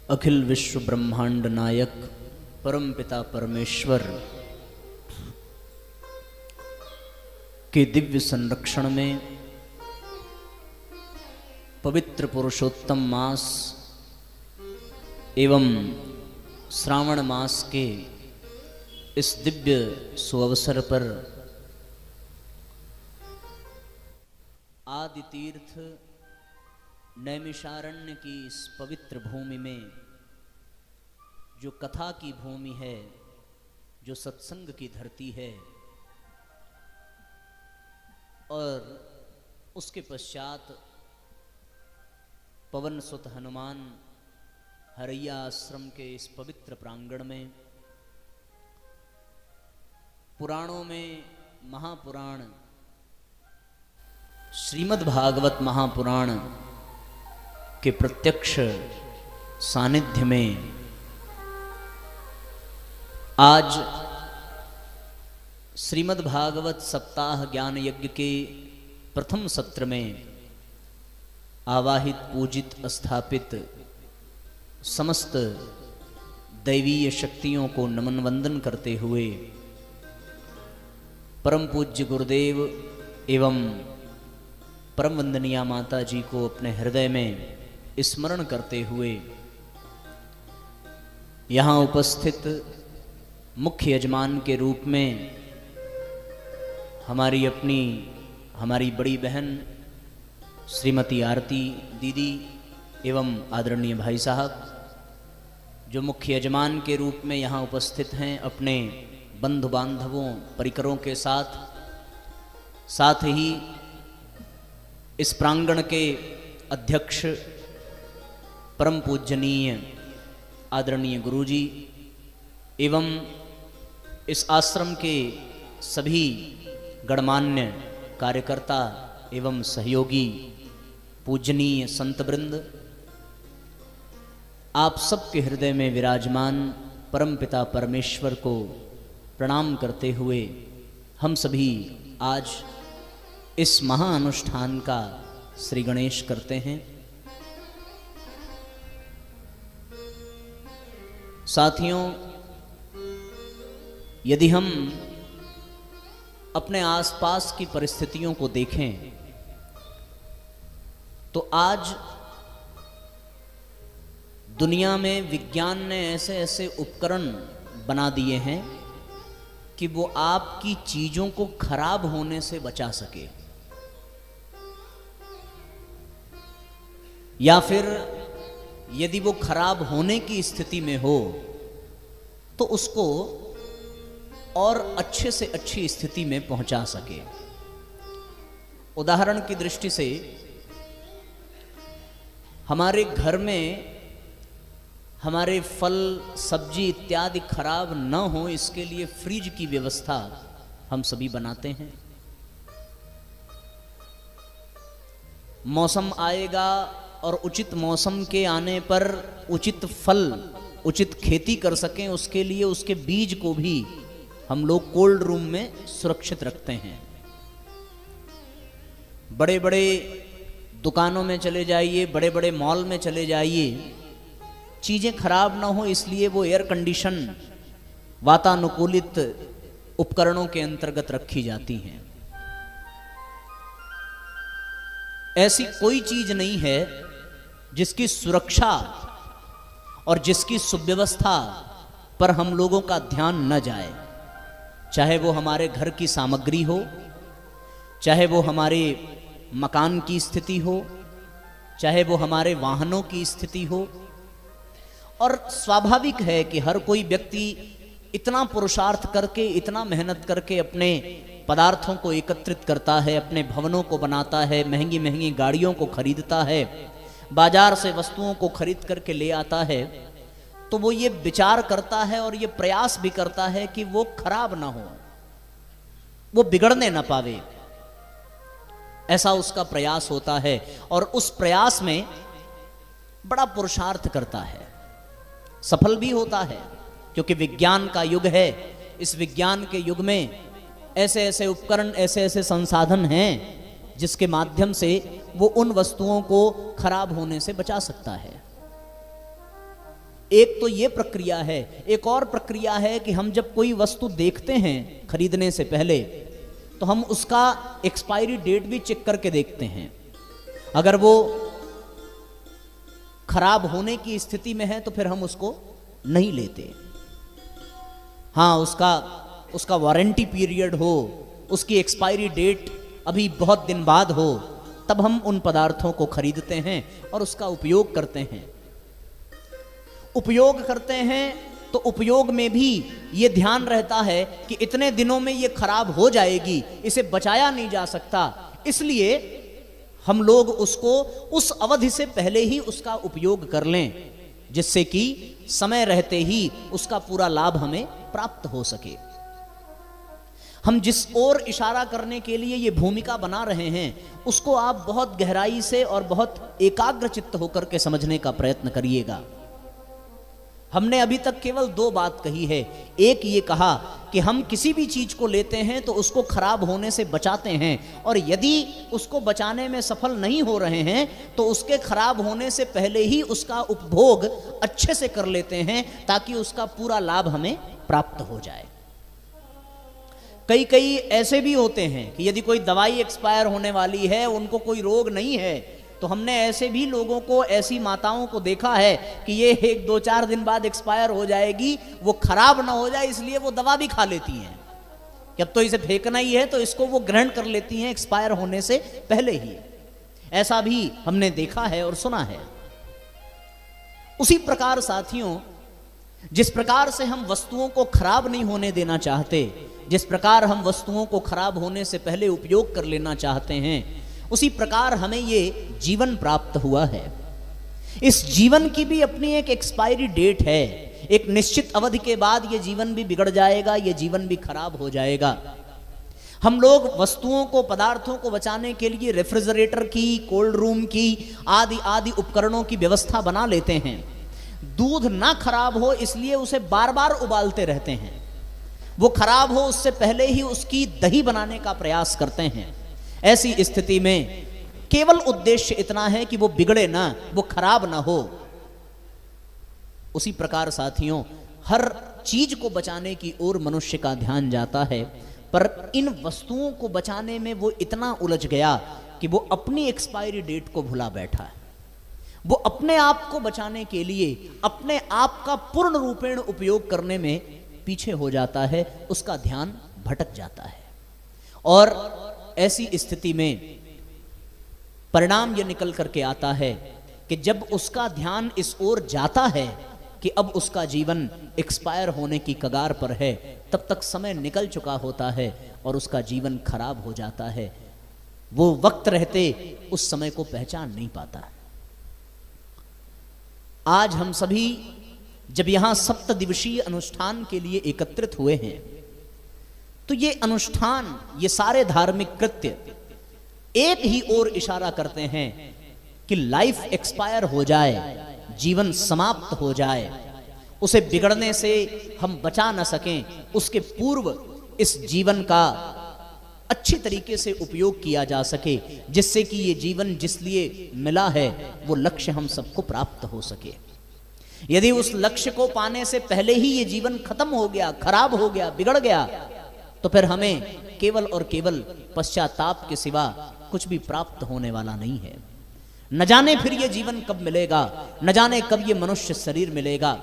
अखिल विश्व ब्रह्मांड नायक परम पिता परमेश्वर के दिव्य संरक्षण में पवित्र पुरुषोत्तम मास एवं श्रावण मास के इस दिव्य सुअवसर पर आदि तीर्थ नैमिषारण्य की इस पवित्र भूमि में जो कथा की भूमि है, जो सत्संग की धरती है, और उसके पश्चात पवन सुत हनुमान हरैया आश्रम के इस पवित्र प्रांगण में पुराणों में महापुराण श्रीमद् भागवत महापुराण के प्रत्यक्ष सानिध्य में आज श्रीमद् भागवत सप्ताह ज्ञान यज्ञ के प्रथम सत्र में आवाहित पूजित स्थापित समस्त दैवीय शक्तियों को नमन वंदन करते हुए परम पूज्य गुरुदेव एवं परम वंदनीय माता जी को अपने हृदय में स्मरण करते हुए यहाँ उपस्थित मुख्य यजमान के रूप में हमारी बड़ी बहन श्रीमती आरती दीदी एवं आदरणीय भाई साहब जो मुख्य यजमान के रूप में यहाँ उपस्थित हैं अपने बंधु बांधवों परिकरों के साथ ही इस प्रांगण के अध्यक्ष परम पूजनीय आदरणीय गुरुजी एवं इस आश्रम के सभी गणमान्य कार्यकर्ता एवं सहयोगी पूजनीय संतवृंद, आप सबके हृदय में विराजमान परम पिता परमेश्वर को प्रणाम करते हुए हम सभी आज इस महाअनुष्ठान का श्री गणेश करते हैं। साथियों, यदि हम अपने आसपास की परिस्थितियों को देखें तो आज दुनिया में विज्ञान ने ऐसे ऐसे उपकरण बना दिए हैं कि वो आपकी चीजों को खराब होने से बचा सके, या फिर यदि वो खराब होने की स्थिति में हो तो उसको और अच्छे से अच्छी स्थिति में पहुंचा सके। उदाहरण की दृष्टि से हमारे घर में हमारे फल सब्जी इत्यादि खराब न हो इसके लिए फ्रिज की व्यवस्था हम सभी बनाते हैं। मौसम आएगा और उचित मौसम के आने पर उचित फल उचित खेती कर सकें, उसके लिए उसके बीज को भी हम लोग कोल्ड रूम में सुरक्षित रखते हैं। बड़े बड़े दुकानों में चले जाइए, बड़े बड़े मॉल में चले जाइए, चीजें खराब ना हो इसलिए वो एयर कंडीशन वातानुकूलित उपकरणों के अंतर्गत रखी जाती हैं। ऐसी कोई चीज नहीं है जिसकी सुरक्षा और जिसकी सुव्यवस्था पर हम लोगों का ध्यान न जाए, चाहे वो हमारे घर की सामग्री हो, चाहे वो हमारे मकान की स्थिति हो, चाहे वो हमारे वाहनों की स्थिति हो। और स्वाभाविक है कि हर कोई व्यक्ति इतना पुरुषार्थ करके, इतना मेहनत करके अपने पदार्थों को एकत्रित करता है, अपने भवनों को बनाता है, महंगी महंगी गाड़ियों को खरीदता है, बाजार से वस्तुओं को खरीद करके ले आता है, तो वो ये विचार करता है और ये प्रयास भी करता है कि वो खराब ना हो, वो बिगड़ने ना पावे, ऐसा उसका प्रयास होता है। और उस प्रयास में बड़ा पुरुषार्थ करता है, सफल भी होता है, क्योंकि विज्ञान का युग है। इस विज्ञान के युग में ऐसे ऐसे उपकरण, ऐसे ऐसे संसाधन हैं जिसके माध्यम से वो उन वस्तुओं को खराब होने से बचा सकता है। एक तो ये प्रक्रिया है। एक और प्रक्रिया है कि हम जब कोई वस्तु देखते हैं खरीदने से पहले, तो हम उसका एक्सपायरी डेट भी चेक करके देखते हैं। अगर वो खराब होने की स्थिति में है तो फिर हम उसको नहीं लेते। हाँ, उसका वारंटी पीरियड हो, उसकी एक्सपायरी डेट अभी बहुत दिन बाद हो, तब हम उन पदार्थों को खरीदते हैं और उसका उपयोग करते हैं। उपयोग करते हैं तो उपयोग में भी ये ध्यान रहता है कि इतने दिनों में ये खराब हो जाएगी, इसे बचाया नहीं जा सकता, इसलिए हम लोग उसको उस अवधि से पहले ही उसका उपयोग कर लें, जिससे कि समय रहते ही उसका पूरा लाभ हमें प्राप्त हो सके। हम जिस ओर इशारा करने के लिए ये भूमिका बना रहे हैं, उसको आप बहुत गहराई से और बहुत एकाग्र चित्त होकर के समझने का प्रयत्न करिएगा। हमने अभी तक केवल दो बात कही है। एक ये कहा कि हम किसी भी चीज को लेते हैं तो उसको खराब होने से बचाते हैं, और यदि उसको बचाने में सफल नहीं हो रहे हैं तो उसके खराब होने से पहले ही उसका उपभोग अच्छे से कर लेते हैं, ताकि उसका पूरा लाभ हमें प्राप्त हो जाए। कई ऐसे भी होते हैं कि यदि कोई दवाई एक्सपायर होने वाली है, उनको कोई रोग नहीं है, तो हमने ऐसे भी लोगों को, ऐसी माताओं को देखा है कि ये 1-2-4 दिन बाद एक्सपायर हो जाएगी, वो खराब ना हो जाए इसलिए वो दवा भी खा लेती हैं कि अब तो इसे फेंकना ही है, तो इसको वो ग्रहण कर लेती हैं एक्सपायर होने से पहले ही। ऐसा भी हमने देखा है और सुना है। उसी प्रकार साथियों, जिस प्रकार से हम वस्तुओं को खराब नहीं होने देना चाहते, जिस प्रकार हम वस्तुओं को खराब होने से पहले उपयोग कर लेना चाहते हैं, उसी प्रकार हमें ये जीवन प्राप्त हुआ है। इस जीवन की भी अपनी एक एक्सपायरी डेट है। एक निश्चित अवधि के बाद ये जीवन भी बिगड़ जाएगा, ये जीवन भी खराब हो जाएगा। हम लोग वस्तुओं को, पदार्थों को बचाने के लिए रेफ्रिजरेटर की, कोल्ड रूम की आदि आदि उपकरणों की व्यवस्था बना लेते हैं। दूध ना खराब हो इसलिए उसे बार बार उबालते रहते हैं। वो खराब हो उससे पहले ही उसकी दही बनाने का प्रयास करते हैं। ऐसी स्थिति में केवल उद्देश्य इतना है कि वो बिगड़े ना, वो खराब ना हो। उसी प्रकार साथियों, हर चीज को बचाने की ओर मनुष्य का ध्यान जाता है, पर इन वस्तुओं को बचाने में वो इतना उलझ गया कि वो अपनी एक्सपायरी डेट को भुला बैठा है। वो अपने आप को बचाने के लिए अपने आप का पूर्ण रूपेण उपयोग करने में पीछे हो जाता है, उसका ध्यान भटक जाता है। और ऐसी स्थिति में परिणाम यह निकल करके आता है कि जब उसका ध्यान इस ओर जाता है कि अब उसका जीवन एक्सपायर होने की कगार पर है, तब तक समय निकल चुका होता है और उसका जीवन खराब हो जाता है। वो वक्त रहते उस समय को पहचान नहीं पाता। आज हम सभी जब यहां 7 दिवसीय अनुष्ठान के लिए एकत्रित हुए हैं, तो ये अनुष्ठान, ये सारे धार्मिक कृत्य एक ही ओर इशारा करते हैं कि लाइफ एक्सपायर हो जाए, जीवन समाप्त हो जाए, उसे बिगड़ने से हम बचा न सकें, उसके पूर्व इस जीवन का अच्छी तरीके से उपयोग किया जा सके, जिससे कि ये जीवन जिस लिए मिला है वो लक्ष्य हम सबको प्राप्त हो सके। यदि उस लक्ष्य को पाने से पहले ही ये जीवन खत्म हो गया, खराब हो गया, बिगड़ गया, तो फिर हमें केवल और केवल पश्चाताप के सिवा कुछ भी प्राप्त होने वाला नहीं है। न जाने फिर ये जीवन कब मिलेगा, न जाने कब ये मनुष्य शरीर मिलेगा।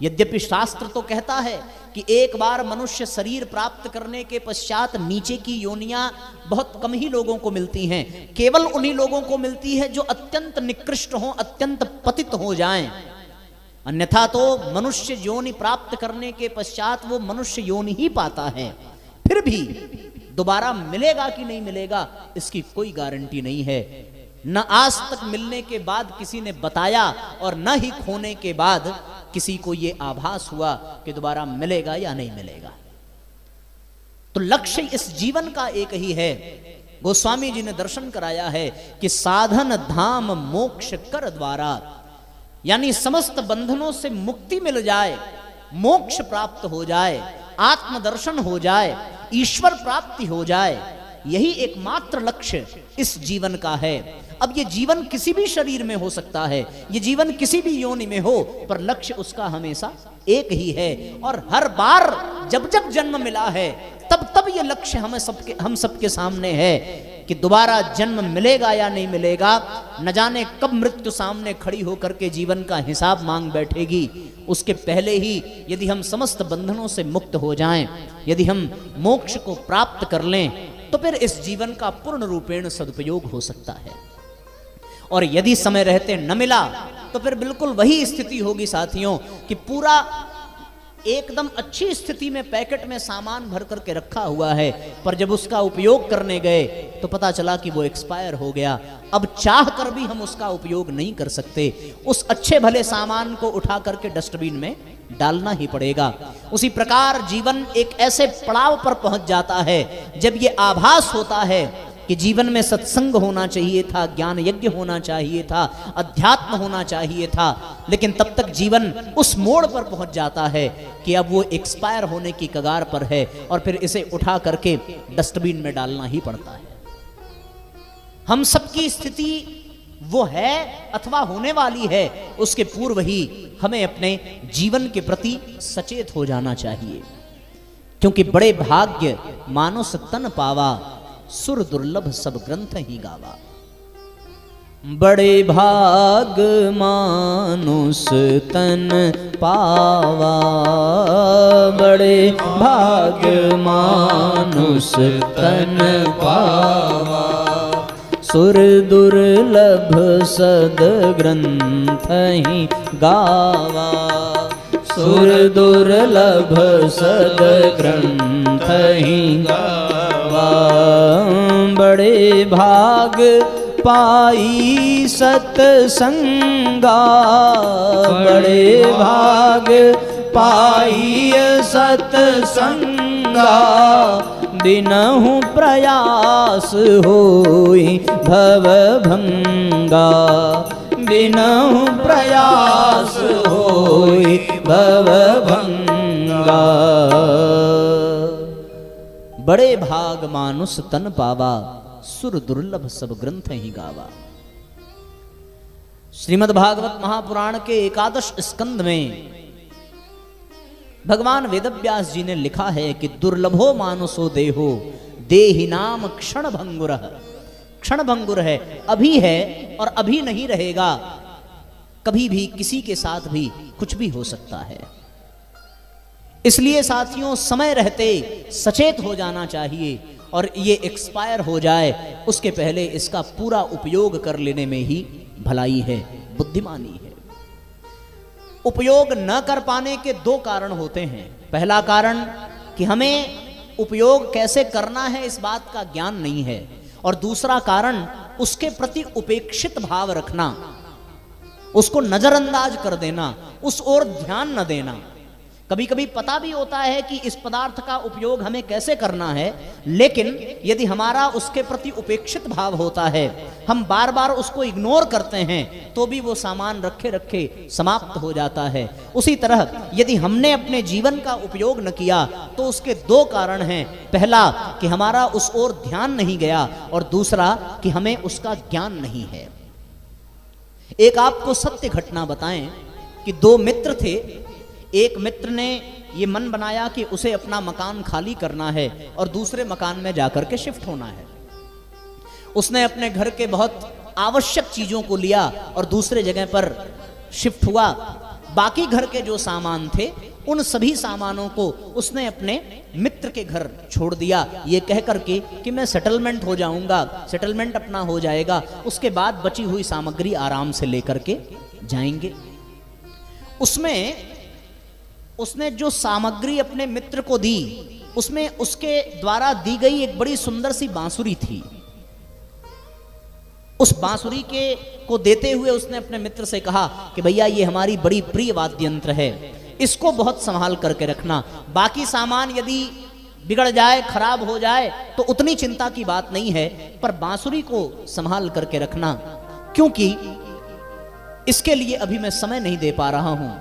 यद्यपि शास्त्र तो कहता है कि एक बार मनुष्य शरीर प्राप्त करने के पश्चात नीचे की योनियां बहुत कम ही लोगों को मिलती हैं। केवल उन्हीं लोगों को मिलती है जो अत्यंत निकृष्ट हों, अत्यंत पतित हो जाएं। अन्यथा तो मनुष्य योनि प्राप्त करने के पश्चात वो मनुष्य योनि ही पाता है। फिर भी दोबारा मिलेगा कि नहीं मिलेगा इसकी कोई गारंटी नहीं है। न आज तक मिलने के बाद किसी ने बताया और न ही खोने के बाद किसी को यह आभास हुआ कि दोबारा मिलेगा या नहीं मिलेगा। तो लक्ष्य इस जीवन का एक ही है। गोस्वामी जी ने दर्शन कराया है कि साधन धाम मोक्ष कर द्वारा, यानी समस्त बंधनों से मुक्ति मिल जाए, मोक्ष प्राप्त हो जाए, आत्मदर्शन हो जाए, ईश्वर प्राप्ति हो जाए, यही एकमात्र लक्ष्य इस जीवन का है। अब ये जीवन किसी भी शरीर में हो सकता है, ये जीवन किसी भी योनि में हो, पर लक्ष्य उसका हमेशा एक ही है। और हर बार जब जब जन्म मिला है तब तब ये लक्ष्य हम सबके सामने है कि दोबारा जन्म मिलेगा या नहीं मिलेगा, न जाने कब मृत्यु सामने खड़ी होकर के जीवन का हिसाब मांग बैठेगी। उसके पहले ही यदि हम समस्त बंधनों से मुक्त हो जाएं, यदि हम मोक्ष को प्राप्त कर लें, तो फिर इस जीवन का पूर्ण रूपेण सदुपयोग हो सकता है। और यदि समय रहते न मिला तो फिर बिल्कुल वही स्थिति होगी साथियों कि पूरा एकदम अच्छी स्थिति में पैकेट में सामान भर करके रखा हुआ है, पर जब उसका उपयोग करने गए तो पता चला कि वो एक्सपायर हो गया। अब चाह कर भी हम उसका उपयोग नहीं कर सकते, उस अच्छे भले सामान को उठा करके डस्टबिन में डालना ही पड़ेगा। उसी प्रकार जीवन एक ऐसे पड़ाव पर पहुंच जाता है जब ये आभास होता है कि जीवन में सत्संग होना चाहिए था, ज्ञान यज्ञ होना चाहिए था, अध्यात्म होना चाहिए था, लेकिन तब तक जीवन उस मोड़ पर पहुंच जाता है कि अब वो एक्सपायर होने की कगार पर है और फिर इसे उठा करके डस्टबिन में डालना ही पड़ता है। हम सबकी स्थिति वो है अथवा होने वाली है, उसके पूर्व ही हमें अपने जीवन के प्रति सचेत हो जाना चाहिए, क्योंकि बड़े भाग्य मानुष तन पावा, सुर दुर्लभ सब ग्रंथ ही गावा। बड़े भाग मानुष तन पावा, बड़े भाग मानुष तन पावा, सुर दुर्लभ सद ग्रंथ ही गावा, सुर दुर्लभ सद ग्रंथ ही गावा। बड़े भाग पाई सतसंगा, बड़े भाग पाई सतसंगा, दिनहु प्रयास होई भवभंगा, दिनहु प्रयास होई भवभंगा। बड़े भाग मानुष तन पावा, सुर दुर्लभ सब ग्रंथ ही गावा। श्रीमद् भागवत महापुराण के 11 स्कंद में भगवान वेदव्यास जी ने लिखा है कि दुर्लभो मानुषो देहो, देहि नाम क्षण भंगुर। क्षण भंगुर है, अभी है और अभी नहीं रहेगा, कभी भी किसी के साथ भी कुछ भी हो सकता है। इसलिए साथियों समय रहते सचेत हो जाना चाहिए और ये एक्सपायर हो जाए उसके पहले इसका पूरा उपयोग कर लेने में ही भलाई है, बुद्धिमानी है। उपयोग न कर पाने के 2 कारण होते हैं। पहला कारण कि हमें उपयोग कैसे करना है इस बात का ज्ञान नहीं है, और दूसरा कारण उसके प्रति उपेक्षित भाव रखना, उसको नजरअंदाज कर देना, उस ओर ध्यान न देना। कभी कभी पता भी होता है कि इस पदार्थ का उपयोग हमें कैसे करना है, लेकिन यदि हमारा उसके प्रति उपेक्षित भाव होता है, हम बार बार उसको इग्नोर करते हैं, तो भी वो सामान रखे रखे समाप्त हो जाता है। उसी तरह यदि हमने अपने जीवन का उपयोग न किया तो उसके 2 कारण हैं। पहला कि हमारा उस ओर ध्यान नहीं गया, और दूसरा कि हमें उसका ज्ञान नहीं है। एक आपको सत्य घटना बताएं कि 2 मित्र थे। एक मित्र ने ये मन बनाया कि उसे अपना मकान खाली करना है और दूसरे मकान में जाकर के शिफ्ट होना है। उसने अपने घर के बहुत आवश्यक चीजों को लिया और दूसरे जगह पर शिफ्ट हुआ। बाकी घर के जो सामान थे उन सभी सामानों को उसने अपने मित्र के घर छोड़ दिया, ये कह करके कि मैं सेटलमेंट हो जाऊंगा, सेटलमेंट अपना हो जाएगा, उसके बाद बची हुई सामग्री आराम से लेकर के जाएंगे। उसमें उसने जो सामग्री अपने मित्र को दी, उसमें उसके द्वारा दी गई एक बड़ी सुंदर सी बांसुरी थी। उस बांसुरी को देते हुए उसने अपने मित्र से कहा कि भैया ये हमारी बड़ी प्रिय वाद्य यंत्र है, इसको बहुत संभाल करके रखना। बाकी सामान यदि बिगड़ जाए, खराब हो जाए तो उतनी चिंता की बात नहीं है, पर बांसुरी को संभाल करके रखना, क्योंकि इसके लिए अभी मैं समय नहीं दे पा रहा हूं।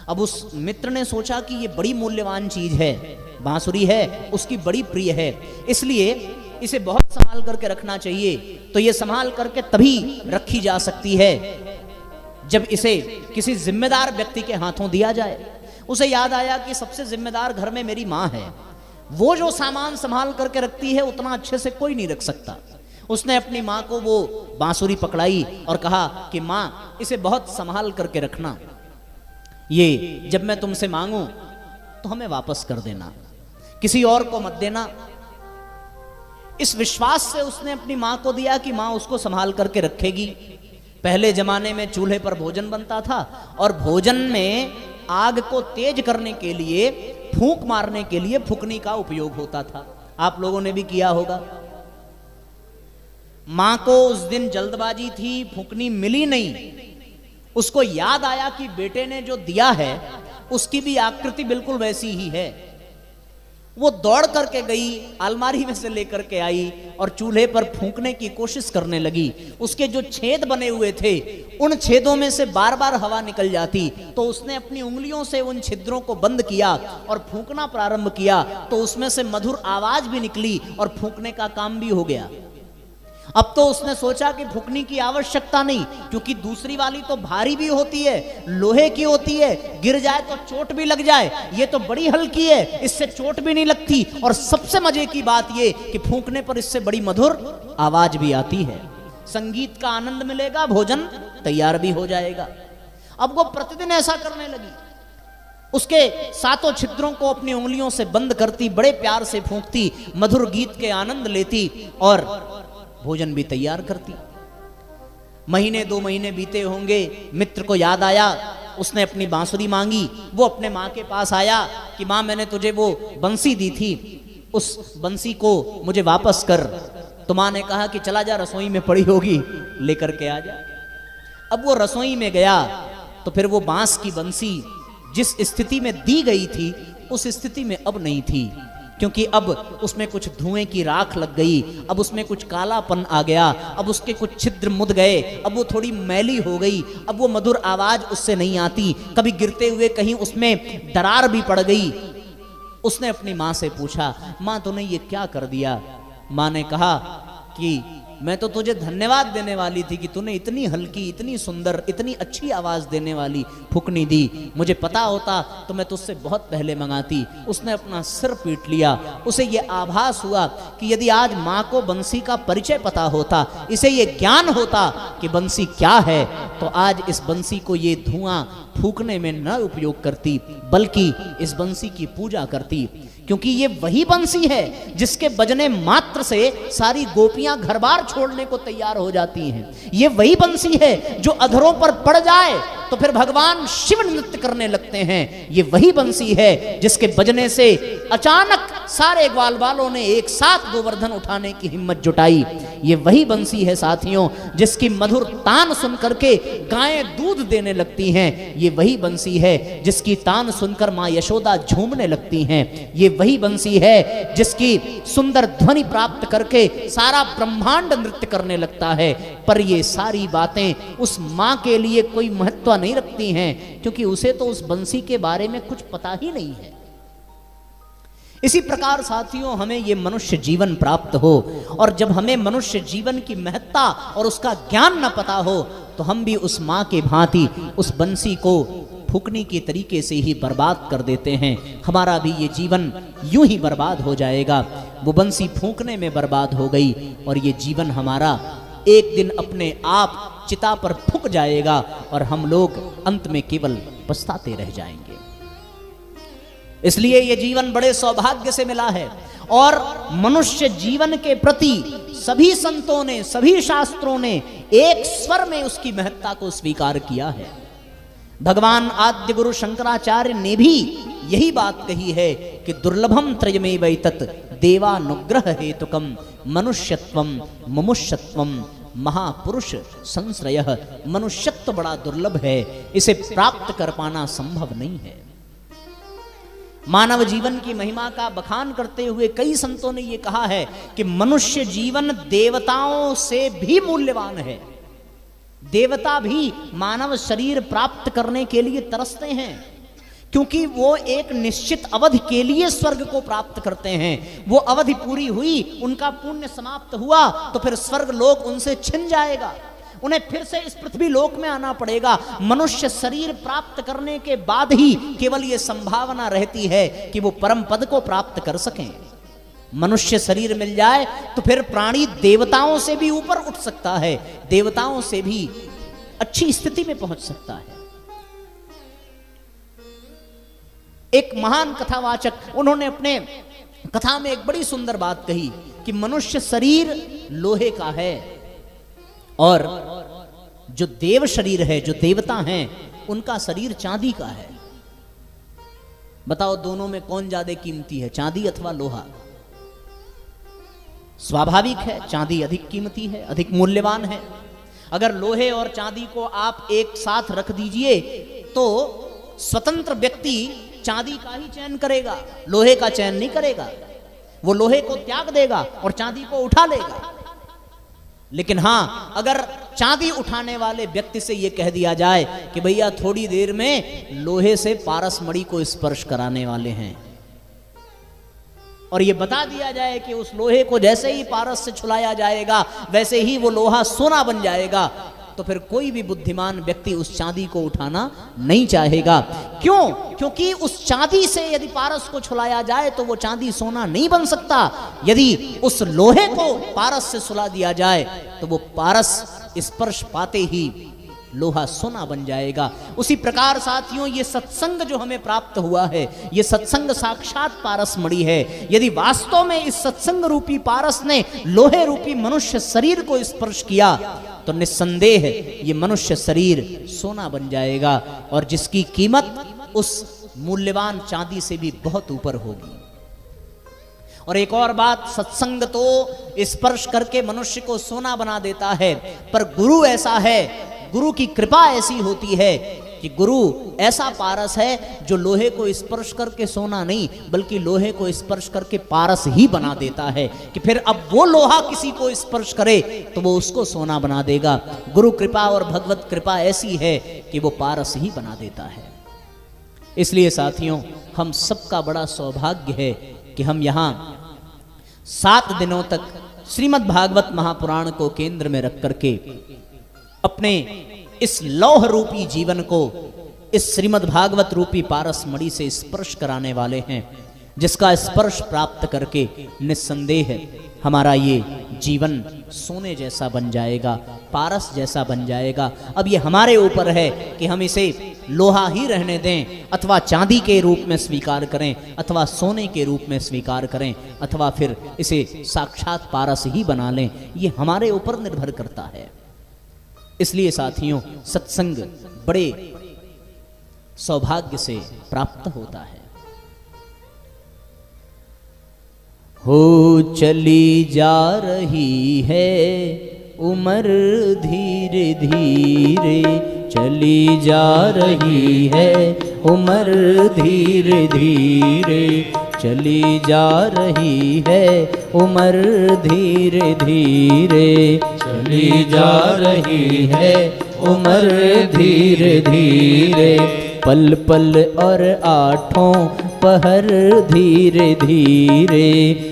अब उस मित्र ने सोचा कि ये बड़ी मूल्यवान चीज है, बांसुरी है, उसकी बड़ी प्रिय है, इसलिए इसे बहुत संभाल करके रखना चाहिए, तो ये संभाल करके तभी रखी जा सकती है जब इसे किसी जिम्मेदार व्यक्ति के हाथों दिया जाए। उसे याद आया कि सबसे जिम्मेदार घर में मेरी माँ है, वो जो सामान संभाल करके रखती है उतना अच्छे से कोई नहीं रख सकता। उसने अपनी माँ को वो बांसुरी पकड़ाई और कहा कि माँ इसे बहुत संभाल करके रखना, ये जब मैं तुमसे मांगू तो हमें वापस कर देना, किसी और को मत देना। इस विश्वास से उसने अपनी माँ को दिया कि माँ उसको संभाल करके रखेगी। पहले जमाने में चूल्हे पर भोजन बनता था और भोजन में आग को तेज करने के लिए, फूंक मारने के लिए फुकनी का उपयोग होता था। आप लोगों ने भी किया होगा। मां को उस दिन जल्दबाजी थी, फुकनी मिली नहीं। उसको याद आया कि बेटे ने जो दिया है उसकी भी आकृति बिल्कुल वैसी ही है। वो दौड़ करके गई, अलमारी में से लेकर के आई और चूल्हे पर फूंकने की कोशिश करने लगी। उसके जो छेद बने हुए थे उन छेदों में से बार बार हवा निकल जाती, तो उसने अपनी उंगलियों से उन छिद्रों को बंद किया और फूंकना प्रारंभ किया, तो उसमें से मधुर आवाज भी निकली और फूंकने का काम भी हो गया। अब तो उसने सोचा कि फुकनी की आवश्यकता नहीं, क्योंकि दूसरी वाली तो भारी भी होती है, लोहे की होती है, गिर जाए तो चोट भी लग जाए। ये तो बड़ी हल्की है, इससे चोट भी नहीं लगती, और सबसे मजे की बात ये कि फूंकने पर इससे बड़ी मधुर आवाज भी आती है। संगीत का आनंद मिलेगा, भोजन तैयार भी हो जाएगा। अब वो प्रतिदिन ऐसा करने लगी, उसके सातों छिद्रों को अपनी उंगलियों से बंद करती, बड़े प्यार से फूंकती, मधुर गीत के आनंद लेती और भोजन भी तैयार करती। महीने 2 महीने बीते होंगे, मित्र को याद आया, उसने अपनी बांसुरी मांगी। वो अपने माँ के पास आया कि माँ मैंने तुझे वो बंसी दी थी, उस बंसी को मुझे वापस कर। तो माँ ने कहा कि चला जा, रसोई में पड़ी होगी, लेकर के आ जा। अब वो रसोई में गया तो फिर वो बांस की बंसी जिस स्थिति में दी गई थी उस स्थिति में अब नहीं थी, क्योंकि अब उसमें कुछ धुएं की राख लग गई, अब उसमें कुछ कालापन आ गया, अब उसके कुछ छिद्र मुद गए, अब वो थोड़ी मैली हो गई, अब वो मधुर आवाज उससे नहीं आती। कभी गिरते हुए कहीं उसमें दरार भी पड़ गई। उसने अपनी माँ से पूछा, माँ तूने ये क्या कर दिया? माँ ने कहा कि मैं तो तुझे धन्यवाद देने वाली थी कि तूने इतनी हल्की, इतनी सुंदर, इतनी अच्छी आवाज देने वाली फुकनी दी। मुझे पता होता तो मैं तुझसे बहुत पहले मंगाती। उसने अपना सिर पीट लिया। उसे यह आभास हुआ कि यदि आज माँ को बंसी का परिचय पता होता, इसे ये ज्ञान होता कि बंसी क्या है, तो आज इस बंसी को ये धुआं फूकने में न उपयोग करती, बल्कि इस बंसी की पूजा करती। क्योंकि ये वही बंसी है जिसके बजने मात्र से सारी गोपियां घर बार छोड़ने को तैयार हो जाती हैं। ये वही बंसी है जो अधरों पर पड़ जाए तो फिर भगवान शिव नृत्य करने लगते हैं। ये वही बंसी है जिसके बजने से अचानक सारे ग्वाल वालों ने एक साथ गोवर्धन उठाने की हिम्मत जुटाई। ये वही बंसी है साथियों जिसकी मधुर तान सुन करके गायें दूध देने लगती हैं। ये वही बंसी है जिसकी तान सुनकर माँ यशोदा झूमने लगती हैं। ये वही बंसी है जिसकी सुंदर ध्वनि प्राप्त करके सारा ब्रह्मांड नृत्य करने लगता है। पर ये सारी बातें उस माँ के लिए कोई महत्व नहीं रखती हैं, क्योंकि उसे तो उस बंसी के बारे में कुछ पता ही नहीं है। इसी प्रकार साथियों, हमें ये मनुष्य जीवन प्राप्त हो, और जब हमें मनुष्य जीवन की महत्ता और उसका ज्ञान न पता हो, तो हम भी उस माँ के भांति उस बंसी को फूकने के तरीके से ही बर्बाद कर देते हैं। हमारा भी ये जीवन यूं ही बर्बाद हो जाएगा। वो बंसी फूकने में बर्बाद हो गई और ये जीवन हमारा एक दिन अपने आप चिता पर फूक जाएगा और हम लोग अंत में केवल पछताते रह जाएंगे। इसलिए ये जीवन बड़े सौभाग्य से मिला है, और मनुष्य जीवन के प्रति सभी संतों ने, सभी शास्त्रों ने एक स्वर में उसकी महत्ता को स्वीकार किया है। भगवान आद्य गुरु शंकराचार्य ने भी यही बात कही है कि दुर्लभम त्रयमेवैतत् देवानुग्रह हेतुकम मनुष्यत्वम मुमुष्यत्वम महापुरुष संश्रयः। मनुष्यत्व बड़ा दुर्लभ है, इसे प्राप्त कर पाना संभव नहीं है। मानव जीवन की महिमा का बखान करते हुए कई संतों ने यह कहा है कि मनुष्य जीवन देवताओं से भी मूल्यवान है। देवता भी मानव शरीर प्राप्त करने के लिए तरसते हैं, क्योंकि वो एक निश्चित अवधि के लिए स्वर्ग को प्राप्त करते हैं। वो अवधि पूरी हुई, उनका पुण्य समाप्त हुआ तो फिर स्वर्ग लोक उनसे छिन जाएगा, उन्हें फिर से इस पृथ्वी लोक में आना पड़ेगा। मनुष्य शरीर प्राप्त करने के बाद ही केवल ये संभावना रहती है कि वो परम पद को प्राप्त कर सकें। मनुष्य शरीर मिल जाए तो फिर प्राणी देवताओं से भी ऊपर उठ सकता है, देवताओं से भी अच्छी स्थिति में पहुंच सकता है। एक महान कथावाचक, उन्होंने अपने कथा में एक बड़ी सुंदर बात कही कि मनुष्य शरीर लोहे का है और जो देव शरीर है, जो देवता हैं, उनका शरीर चांदी का है। बताओ दोनों में कौन ज्यादा कीमती है, चांदी अथवा लोहा? स्वाभाविक है चांदी अधिक कीमती है, अधिक मूल्यवान है। अगर लोहे और चांदी को आप एक साथ रख दीजिए तो स्वतंत्र व्यक्ति चांदी का ही चयन करेगा, लोहे का चयन नहीं करेगा। वो लोहे को त्याग देगा और चांदी को उठा लेगा। लेकिन हां, अगर चांदी उठाने वाले व्यक्ति से यह कह दिया जाए कि भैया थोड़ी देर में लोहे से पारस मणि को स्पर्श कराने वाले हैं, और ये बता दिया जाए कि उस लोहे को जैसे ही पारस से छुलाया जाएगा वैसे ही वो लोहा सोना बन जाएगा, तो फिर कोई भी बुद्धिमान व्यक्ति उस चांदी को उठाना नहीं चाहेगा। क्यों? क्योंकि उस चांदी से यदि पारस को छुलाया जाए तो वो चांदी सोना नहीं बन सकता। यदि उस लोहे को पारस से सुला दिया जाए तो वो पारस स्पर्श पाते ही लोहा सोना बन जाएगा। उसी प्रकार साथियों, ये सत्संग जो हमें प्राप्त हुआ है, ये सत्संग साक्षात पारस मणि है। यदि वास्तव में इस सत्संग रूपी पारस ने लोहे रूपी मनुष्य शरीर को स्पर्श किया तो निस्संदेह ये मनुष्य शरीर सोना बन जाएगा और जिसकी कीमत उस मूल्यवान चांदी से भी बहुत ऊपर होगी। और एक और बात, सत्संग तो स्पर्श करके मनुष्य को सोना बना देता है, पर गुरु ऐसा है, गुरु की कृपा ऐसी होती है कि गुरु ऐसा पारस है जो लोहे को स्पर्श करके सोना नहीं बल्कि लोहे को स्पर्श करके पारस ही बना देता है कि फिर अब वो लोहा किसी को स्पर्श करे तो वो उसको सोना बना देगा। गुरु कृपा और भगवत कृपा ऐसी है कि वो पारस ही बना देता है। इसलिए साथियों, हम सबका बड़ा सौभाग्य है कि हम यहाँ 7 दिनों तक श्रीमद् भागवत महापुराण को केंद्र में रख करके अपने इस लौह रूपी जीवन को इस श्रीमद् भागवत रूपी पारस मणि से स्पर्श कराने वाले हैं, जिसका स्पर्श प्राप्त करके निस्संदेह हमारा ये जीवन सोने जैसा बन जाएगा, पारस जैसा बन जाएगा। अब ये हमारे ऊपर है कि हम इसे लोहा ही रहने दें अथवा चांदी के रूप में स्वीकार करें अथवा सोने के रूप में स्वीकार करें अथवा फिर इसे साक्षात पारस ही बना लें। ये हमारे ऊपर निर्भर करता है। इसलिए साथियों, सत्संग बड़े सौभाग्य से प्राप्त होता है। हो चली जा रही है उम्र धीरे धीरे, चली जा रही है उम्र धीरे धीरे, चली जा रही है उम्र धीरे धीरे, चली जा रही है उम्र धीरे धीरे, पल पल और आठों पहर धीरे धीरे,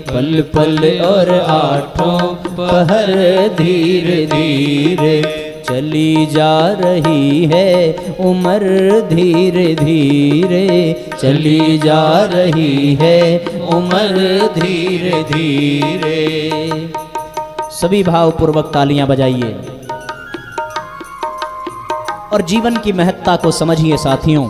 पल पल और आठों पहर धीरे धीरे, चली जा रही है उम्र धीरे धीरे, चली जा रही है उम्र धीरे धीरे। सभी भावपूर्वक तालियां बजाइए और जीवन की महत्ता को समझिए साथियों।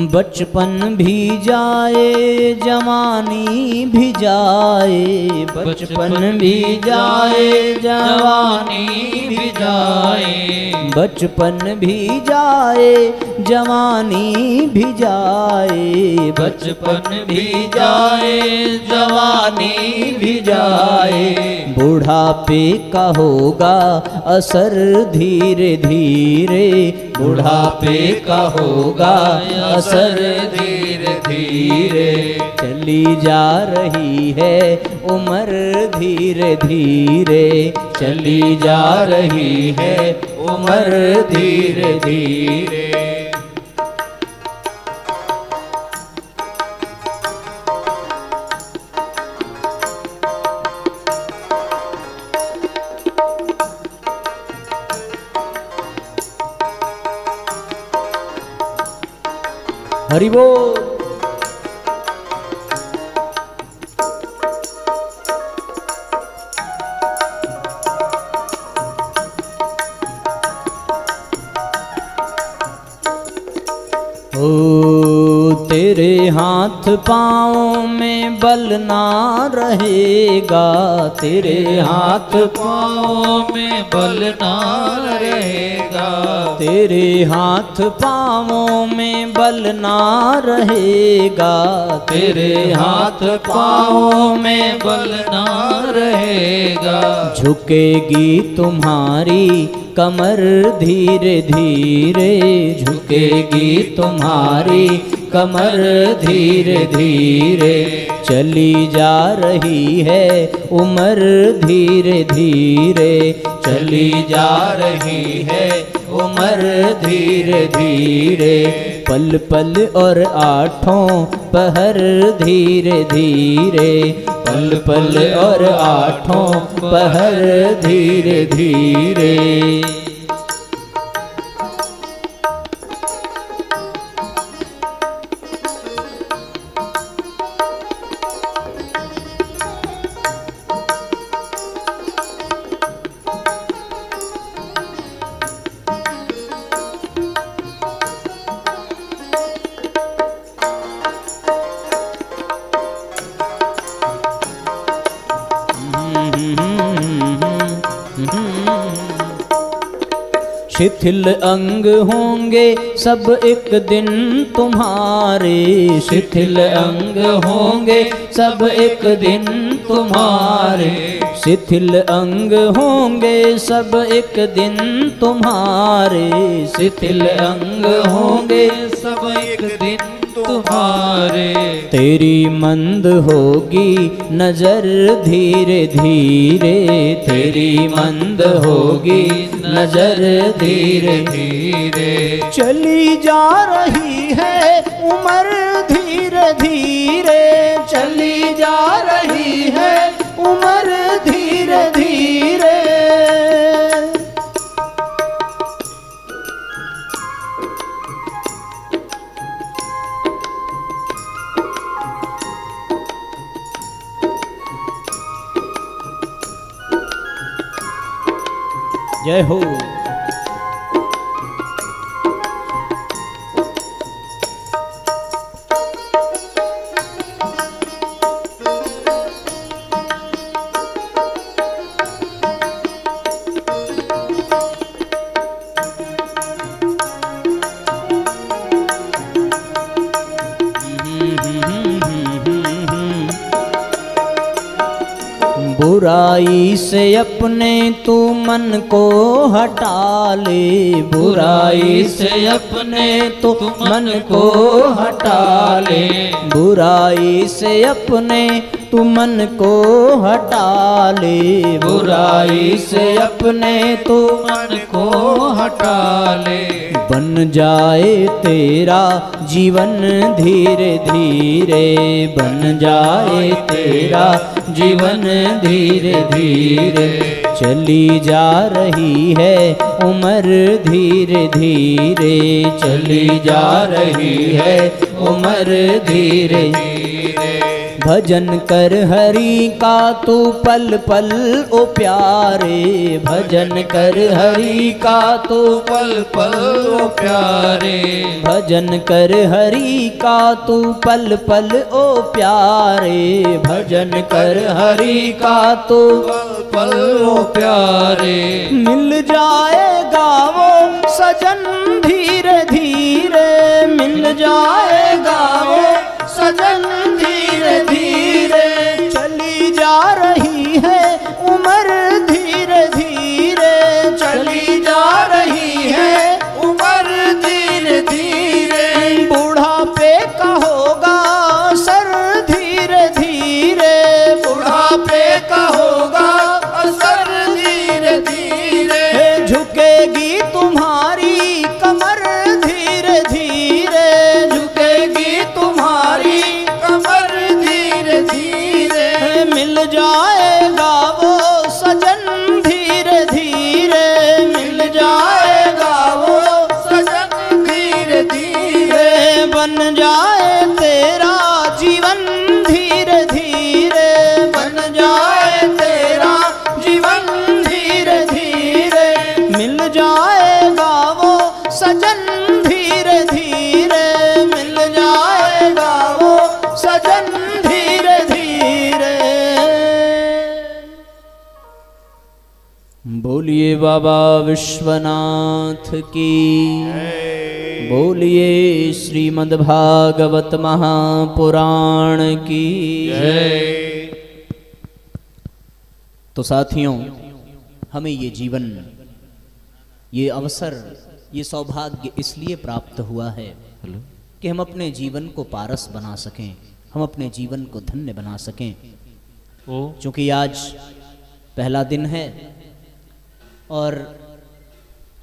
बचपन भी जाए जवानी भी जाए, बचपन भी जाए जवानी भी जाए, बचपन भी जाए जवानी भी जाए, बचपन भी जाए जवानी जवानी भी जाए। बुढ़ापे का होगा असर धीरे धीरे, बुढ़ापे का होगा असर धीरे धीरे। चली जा रही है उम्र धीरे धीरे, चली जा रही है उम्र धीरे धीरे। हरि बोल। ओ तेरे हाथ पाँव में बल ना रहेगा, तेरे हाथ पाँव में बल ना रहेगा। तेरे हाथ पाँवों में बल ना रहेगा, तेरे हाथ पाँव में बल ना रहेगा। झुकेगी तुम्हारी कमर धीरे धीरे, झुकेगी तुम्हारी कमर धीरे धीरे। चली जा रही है उम्र धीरे धीरे, चली जा रही है उम्र धीरे धीरे। पल पल और आठों पहर धीरे धीरे, पल पल और आठों पहर धीरे धीरे। शिथिल अंग होंगे सब एक दिन तुम्हारे, शिथिल अंग होंगे सब एक दिन तुम्हारे। शिथिल अंग होंगे सब एक दिन तुम्हारे, शिथिल अंग होंगे सब एक दिन तुम्हारे। तेरी मंद होगी नजर धीरे धीरे, तेरी मंद होगी नजर धीरे धीरे। चली जा रही है उम्र धीरे धीरे, चली जा रही है उम्र धीरे धीरे। जय हो। बुराई से अपने तू मन को हटा ले, बुराई से अपने तू मन को हटा ले। बुराई से अपने तू मन को हटा ले, बुराई से अपने तू मन को हटा ले। बन जाए तेरा जीवन धीरे धीरे, बन जाए तेरा जीवन धीरे धीरे। चली जा रही है उम्र धीरे धीरे, चली जा रही है उम्र धीरे धीरे। भजन कर हरि का तू पल पल ओ प्यारे, भजन कर हरि का तू पल पल ओ प्यारे। भजन कर हरि का तू पल पल ओ प्यारे, भजन कर हरि का तू पल पल ओ प्यारे। मिल जाएगा वो सजन धीरे धीरे, मिल जाएगा वो सजन धीरे धीरे। चली धीरे मिल जाएगा वो सजन धीरे धीरे, मिल जाएगा वो सजन धीरे धीरे बन जाए तेरा जीवन धीरे धीरे, बन जाए तेरा जीवन धीरे धीरे, मिल जाएगा वो सजन धीरे धीरे, मिल जाएगा वो सजन धीरे धीरे। बोलिए बाबा विश्वनाथ की, बोलिए श्रीमद्भागवत महापुराण की जय। तो साथियों, हमें ये जीवन, ये अवसर, ये सौभाग्य इसलिए प्राप्त हुआ है कि हम अपने जीवन को पारस बना सकें, हम अपने जीवन को धन्य बना सकें। क्योंकि आज पहला दिन है और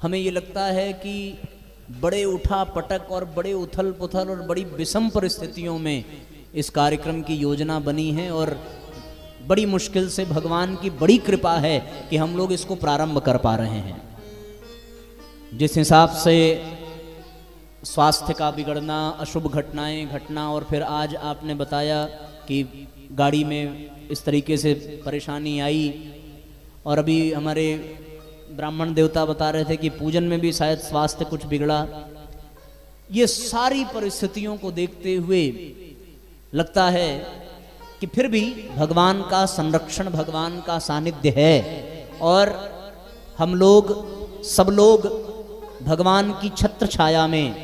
हमें ये लगता है कि बड़े उठा पटक और बड़े उथल पुथल और बड़ी विषम परिस्थितियों में इस कार्यक्रम की योजना बनी है और बड़ी मुश्किल से भगवान की बड़ी कृपा है कि हम लोग इसको प्रारंभ कर पा रहे हैं। जिस हिसाब से स्वास्थ्य का बिगड़ना, अशुभ घटनाएं घटना और फिर आज आपने बताया कि गाड़ी में इस तरीके से परेशानी आई और अभी हमारे ब्राह्मण देवता बता रहे थे कि पूजन में भी शायद स्वास्थ्य कुछ बिगड़ा। ये सारी परिस्थितियों को देखते हुए लगता है कि फिर भी भगवान का संरक्षण, भगवान का सानिध्य है और हम लोग सब लोग भगवान की छत्र छाया में,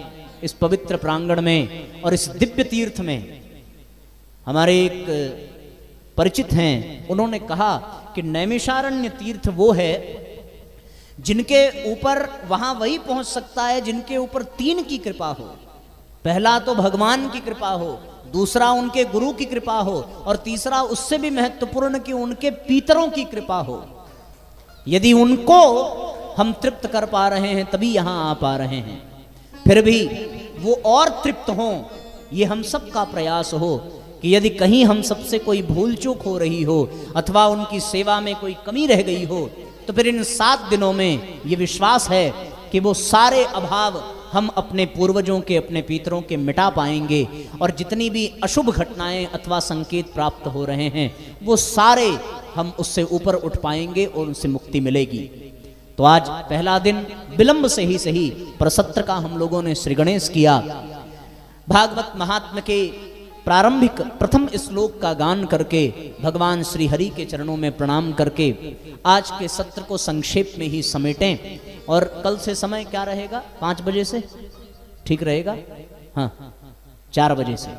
इस पवित्र प्रांगण में और इस दिव्य तीर्थ में। हमारे एक परिचित हैं, उन्होंने कहा कि नैमिषारण्य तीर्थ वो है जिनके ऊपर वहां वही पहुंच सकता है जिनके ऊपर तीन की कृपा हो। पहला तो भगवान की कृपा हो, दूसरा उनके गुरु की कृपा हो और तीसरा उससे भी महत्वपूर्ण कि उनके पीतरों की कृपा हो। यदि उनको हम तृप्त कर पा रहे हैं तभी यहां आ पा रहे हैं। फिर भी वो और तृप्त हों, ये हम सब का प्रयास हो कि यदि कहीं हम सबसे कोई भूल चूक हो रही हो अथवा उनकी सेवा में कोई कमी रह गई हो तो फिर इन 7 दिनों में ये विश्वास है कि वो सारे अभाव हम अपने पूर्वजों के, अपने पितरों के मिटा पाएंगे और जितनी भी अशुभ घटनाएं अथवा संकेत प्राप्त हो रहे हैं वो सारे हम उससे ऊपर उठ पाएंगे और उनसे मुक्ति मिलेगी। तो आज पहला दिन विलंब से ही सही पर सत्र का हम लोगों ने श्री गणेश किया। भागवत महात्म्य के प्रारंभिक प्रथम श्लोक का गान करके भगवान श्री हरि के चरणों में प्रणाम करके आज के सत्र को संक्षेप में ही समेटें। और कल से समय क्या रहेगा? 5 बजे से ठीक रहेगा? हाँ, 4 बजे से।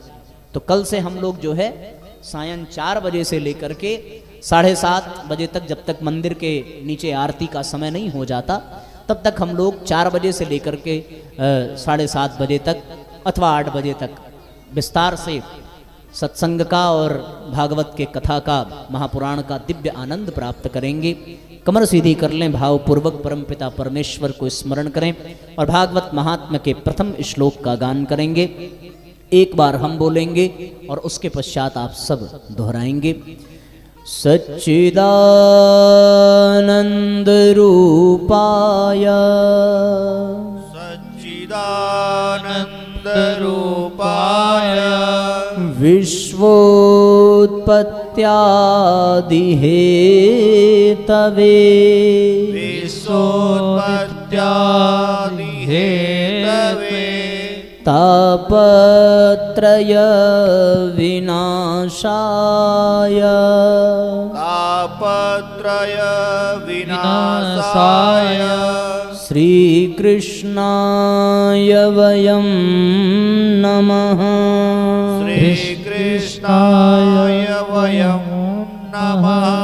तो कल से हम लोग जो है सायं 4 बजे से लेकर के 7:30 बजे तक, जब तक मंदिर के नीचे आरती का समय नहीं हो जाता तब तक हम लोग 4 बजे से लेकर के 7:30 बजे तक अथवा 8 बजे तक विस्तार से सत्संग का और भागवत के कथा का, महापुराण का दिव्य आनंद प्राप्त करेंगे। कमर सीधी कर लें, भावपूर्वक परमपिता परमेश्वर को स्मरण करें और भागवत महात्म्य के प्रथम श्लोक का गान करेंगे। एक बार हम बोलेंगे और उसके पश्चात आप सब दोहराएंगे। सच्चिदानंद रूपाय सच्चिदानंद रूपाय विश्वोत्पत्त्यादि हेतवे विश्वोत्पत्त्यादि हेतवे तापत्रय विनाशाय तापत्रय विनाशाय श्रीकृष्णाय वयं नमः। श्रीकृष्णाय वयं नमः।